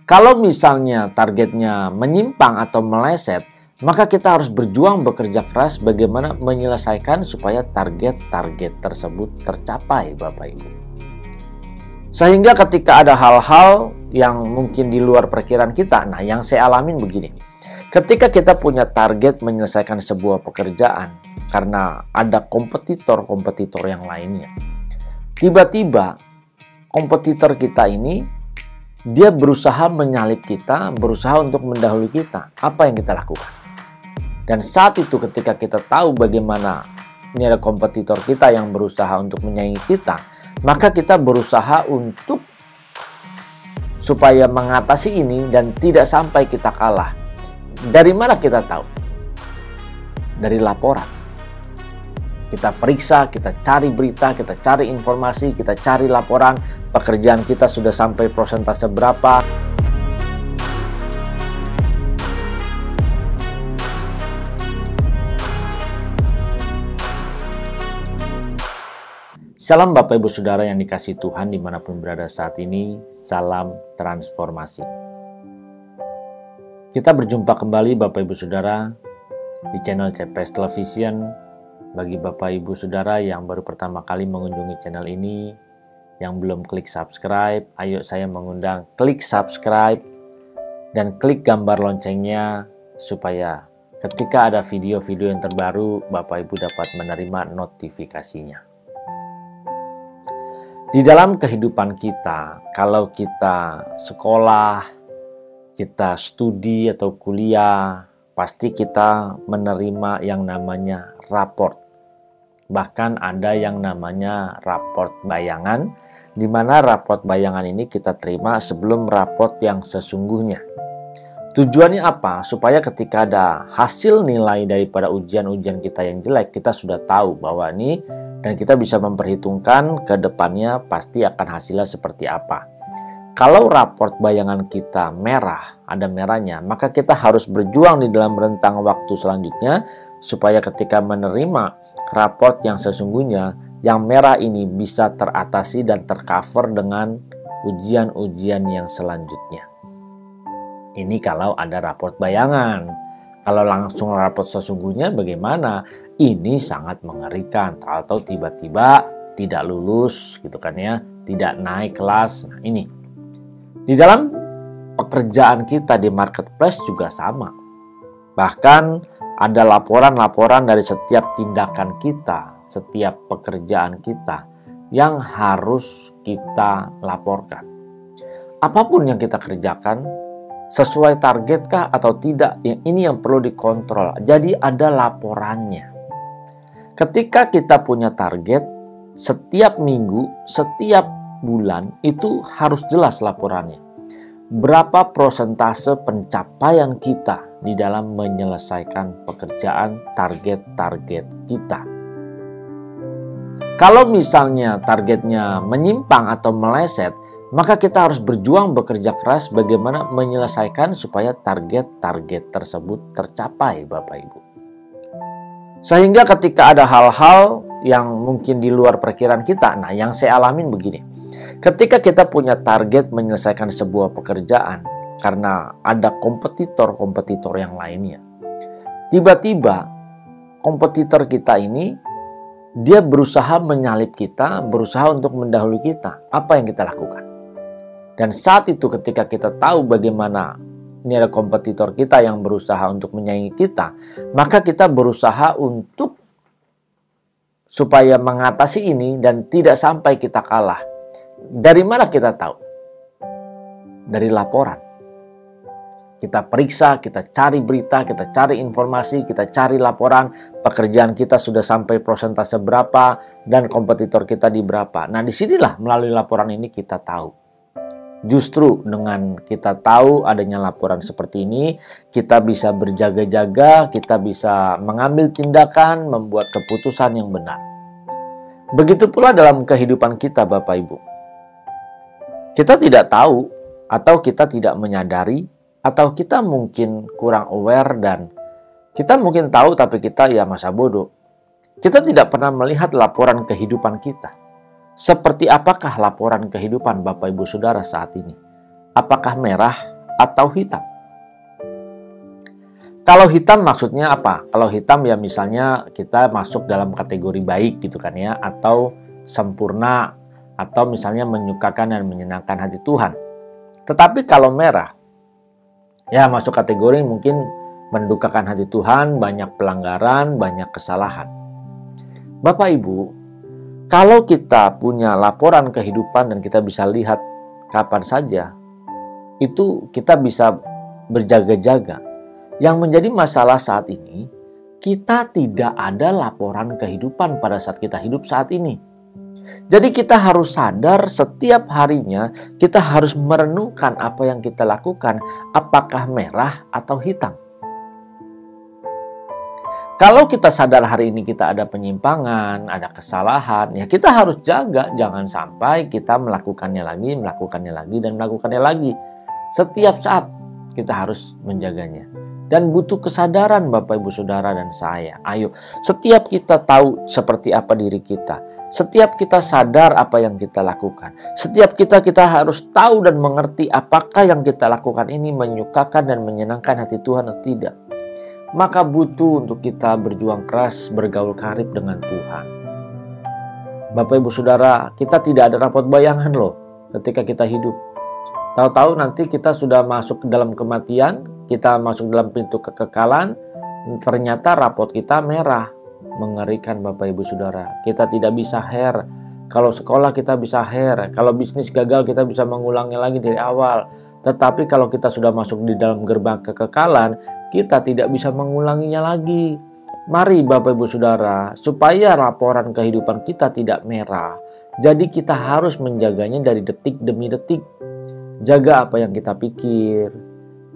Kalau misalnya targetnya menyimpang atau meleset, maka kita harus berjuang bekerja keras bagaimana menyelesaikan supaya target-target tersebut tercapai, Bapak Ibu. Sehingga ketika ada hal-hal yang mungkin di luar perkiraan kita, nah yang saya alamin begini. Ketika kita punya target menyelesaikan sebuah pekerjaan karena ada kompetitor-kompetitor yang lainnya, tiba-tiba kompetitor kita ini dia berusaha menyalip kita, berusaha untuk mendahului kita. Apa yang kita lakukan? Dan saat itu ketika kita tahu bagaimana ini ada kompetitor kita yang berusaha untuk menyaingi kita, maka kita berusaha untuk supaya mengatasi ini dan tidak sampai kita kalah. Dari mana kita tahu? Dari laporan. Kita periksa, kita cari berita, kita cari informasi, kita cari laporan, pekerjaan kita sudah sampai persentase berapa. Salam Bapak Ibu Saudara yang dikasihi Tuhan dimanapun berada saat ini, salam transformasi. Kita berjumpa kembali Bapak Ibu Saudara di channel CPS Television. Bagi Bapak Ibu Saudara yang baru pertama kali mengunjungi channel ini, yang belum klik subscribe, ayo saya mengundang klik subscribe dan klik gambar loncengnya supaya ketika ada video-video yang terbaru, Bapak Ibu dapat menerima notifikasinya. Di dalam kehidupan kita, kalau kita sekolah, kita studi atau kuliah, pasti kita menerima yang namanya raport. Bahkan ada yang namanya raport bayangan, di mana raport bayangan ini kita terima sebelum raport yang sesungguhnya. Tujuannya apa? Supaya ketika ada hasil nilai daripada ujian-ujian kita yang jelek, kita sudah tahu bahwa ini dan kita bisa memperhitungkan ke depannya pasti akan hasilnya seperti apa. Kalau raport bayangan kita merah, ada merahnya, maka kita harus berjuang di dalam rentang waktu selanjutnya supaya ketika menerima raport yang sesungguhnya, yang merah ini bisa teratasi dan tercover dengan ujian-ujian yang selanjutnya. Ini kalau ada raport bayangan. Kalau langsung raport sesungguhnya bagaimana? Ini sangat mengerikan. Atau tiba-tiba tidak lulus gitu kan ya, tidak naik kelas. Nah, ini. Di dalam pekerjaan kita di marketplace juga sama. Bahkan ada laporan-laporan dari setiap tindakan kita, setiap pekerjaan kita yang harus kita laporkan. Apapun yang kita kerjakan, sesuai targetkah atau tidak, ini yang perlu dikontrol. Jadi ada laporannya. Ketika kita punya target, setiap minggu, setiap bulan itu harus jelas laporannya. Berapa persentase pencapaian kita di dalam menyelesaikan pekerjaan target-target kita. Kalau misalnya targetnya menyimpang atau meleset, maka kita harus berjuang bekerja keras bagaimana menyelesaikan supaya target-target tersebut tercapai, Bapak Ibu. Sehingga ketika ada hal-hal yang mungkin di luar perkiraan kita, nah yang saya alamin begini. Ketika kita punya target menyelesaikan sebuah pekerjaan karena ada kompetitor-kompetitor yang lainnya, tiba-tiba kompetitor kita ini dia berusaha menyalip kita, berusaha untuk mendahului kita. Apa yang kita lakukan? Dan saat itu ketika kita tahu bagaimana ini ada kompetitor kita yang berusaha untuk menyaingi kita, maka kita berusaha untuk supaya mengatasi ini dan tidak sampai kita kalah. Dari mana kita tahu? Dari laporan. Kita periksa, kita cari berita, kita cari informasi, kita cari laporan, pekerjaan kita sudah sampai persentase berapa dan kompetitor kita di berapa. Nah, disinilah melalui laporan ini kita tahu. Justru dengan kita tahu adanya laporan seperti ini, kita bisa berjaga-jaga, kita bisa mengambil tindakan, membuat keputusan yang benar. Begitu pula dalam kehidupan kita, Bapak Ibu. Kita tidak tahu, atau kita tidak menyadari, atau kita mungkin kurang aware dan kita mungkin tahu tapi kita ya masa bodoh. Kita tidak pernah melihat laporan kehidupan kita. Seperti apakah laporan kehidupan Bapak Ibu Saudara saat ini? Apakah merah atau hitam? Kalau hitam maksudnya apa? Kalau hitam ya misalnya kita masuk dalam kategori baik gitu kan ya, atau sempurna, atau misalnya menyukakan dan menyenangkan hati Tuhan. Tetapi kalau merah, ya masuk kategori mungkin mendukakan hati Tuhan, banyak pelanggaran, banyak kesalahan. Bapak Ibu, kalau kita punya laporan kehidupan dan kita bisa lihat kapan saja, itu kita bisa berjaga-jaga. Yang menjadi masalah saat ini, kita tidak ada laporan kehidupan pada saat kita hidup saat ini. Jadi kita harus sadar setiap harinya kita harus merenungkan apa yang kita lakukan, apakah merah atau hitam. Kalau kita sadar hari ini kita ada penyimpangan, ada kesalahan, ya kita harus jaga jangan sampai kita melakukannya lagi, dan melakukannya lagi. Setiap saat kita harus menjaganya. Dan butuh kesadaran Bapak Ibu Saudara dan saya. Ayo, setiap kita tahu seperti apa diri kita. Setiap kita sadar apa yang kita lakukan. Setiap kita harus tahu dan mengerti apakah yang kita lakukan ini menyukakan dan menyenangkan hati Tuhan atau tidak. Maka butuh untuk kita berjuang keras, bergaul karib dengan Tuhan. Bapak Ibu Saudara, kita tidak ada rapot bayangan loh ketika kita hidup. Tahu-tahu nanti kita sudah masuk ke dalam kematian, kita masuk dalam pintu kekekalan, ternyata rapot kita merah. Mengerikan Bapak Ibu Saudara. Kita tidak bisa hair. Kalau sekolah kita bisa hair. Kalau bisnis gagal kita bisa mengulangi lagi dari awal. Tetapi kalau kita sudah masuk di dalam gerbang kekekalan, kita tidak bisa mengulanginya lagi. Mari Bapak Ibu Saudara, supaya laporan kehidupan kita tidak merah. Jadi kita harus menjaganya dari detik demi detik. Jaga apa yang kita pikir,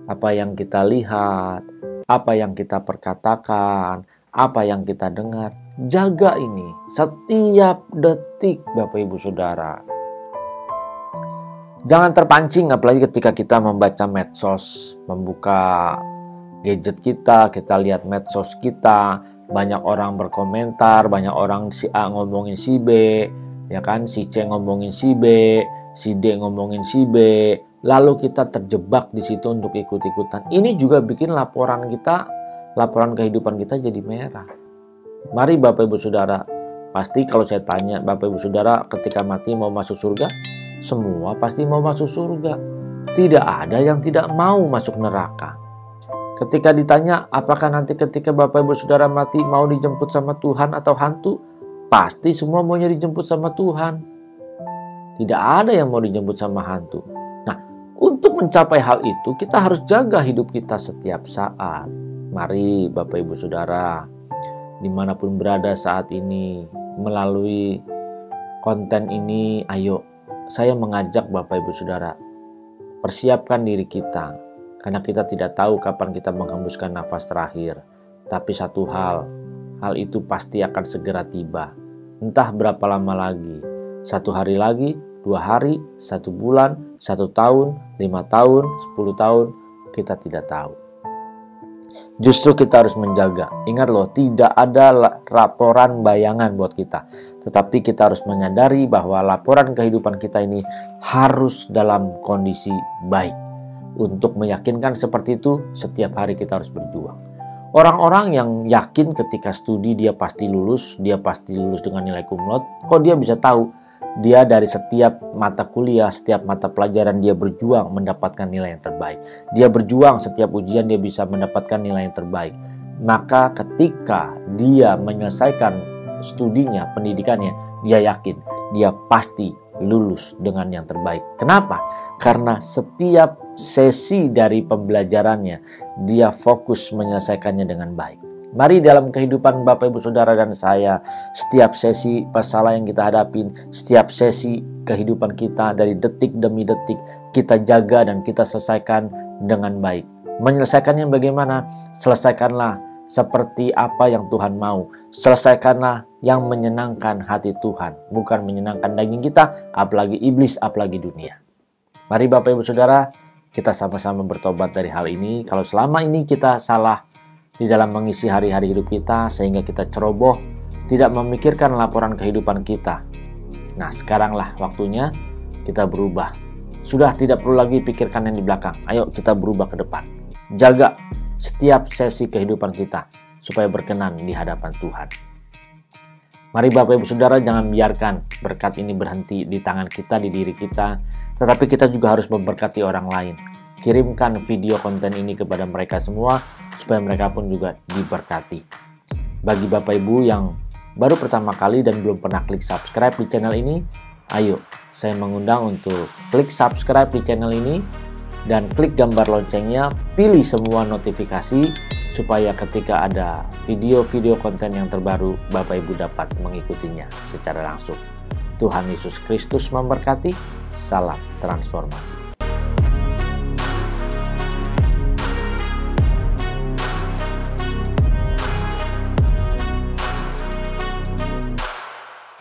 apa yang kita lihat, apa yang kita perkatakan, apa yang kita dengar. Jaga ini setiap detik Bapak Ibu Saudara. Jangan terpancing apalagi ketika kita membaca medsos, membuka gadget kita lihat medsos kita, banyak orang berkomentar, banyak orang si A ngomongin si B, ya kan, si C ngomongin si B, si D ngomongin si B, lalu kita terjebak di situ untuk ikut-ikutan. Ini juga bikin laporan kehidupan kita jadi merah. Mari Bapak Ibu Saudara, pasti kalau saya tanya Bapak Ibu Saudara ketika mati mau masuk surga, semua pasti mau masuk surga. Tidak ada yang tidak mau masuk neraka. Ketika ditanya apakah nanti ketika Bapak Ibu Saudara mati mau dijemput sama Tuhan atau hantu, pasti semua maunya dijemput sama Tuhan. Tidak ada yang mau dijemput sama hantu. Nah, untuk mencapai hal itu kita harus jaga hidup kita setiap saat. Mari Bapak Ibu Saudara, dimanapun berada saat ini, melalui konten ini, ayo saya mengajak Bapak Ibu Saudara, persiapkan diri kita. Karena kita tidak tahu kapan kita menghembuskan nafas terakhir. Tapi satu hal itu pasti akan segera tiba. Entah berapa lama lagi. 1 hari lagi, 2 hari, 1 bulan, 1 tahun, 5 tahun, 10 tahun, kita tidak tahu. Justru kita harus menjaga. Ingat loh, tidak ada laporan bayangan buat kita. Tetapi kita harus menyadari bahwa laporan kehidupan kita ini harus dalam kondisi baik. Untuk meyakinkan seperti itu, setiap hari kita harus berjuang. Orang-orang yang yakin ketika studi dia pasti lulus dengan nilai cum laude, kok dia bisa tahu? Dia dari setiap mata kuliah, setiap mata pelajaran dia berjuang mendapatkan nilai yang terbaik. Dia berjuang setiap ujian dia bisa mendapatkan nilai yang terbaik. Maka ketika dia menyelesaikan studinya, pendidikannya, dia yakin dia pasti lulus dengan yang terbaik. Kenapa? Karena setiap sesi dari pembelajarannya dia fokus menyelesaikannya dengan baik. Mari dalam kehidupan Bapak Ibu Saudara dan saya, setiap sesi masalah yang kita hadapin, setiap sesi kehidupan kita dari detik demi detik, kita jaga dan kita selesaikan dengan baik. Menyelesaikannya bagaimana? Selesaikanlah seperti apa yang Tuhan mau. Selesaikanlah yang menyenangkan hati Tuhan, bukan menyenangkan daging kita, apalagi iblis, apalagi dunia. Mari Bapak Ibu Saudara, kita sama-sama bertobat dari hal ini. Kalau selama ini kita salah di dalam mengisi hari-hari hidup kita, sehingga kita ceroboh, tidak memikirkan laporan kehidupan kita. Nah, sekaranglah waktunya kita berubah. Sudah tidak perlu lagi pikirkan yang di belakang. Ayo kita berubah ke depan. Jaga setiap sesi kehidupan kita supaya berkenan di hadapan Tuhan. Mari Bapak Ibu Saudara, jangan biarkan berkat ini berhenti di tangan kita, di diri kita, tetapi kita juga harus memberkati orang lain. Kirimkan video konten ini kepada mereka semua, supaya mereka pun juga diberkati. Bagi Bapak Ibu yang baru pertama kali dan belum pernah klik subscribe di channel ini, ayo, saya mengundang untuk klik subscribe di channel ini, dan klik gambar loncengnya, pilih semua notifikasi, supaya ketika ada video-video konten yang terbaru, Bapak Ibu dapat mengikutinya secara langsung. Tuhan Yesus Kristus memberkati. Salam transformasi.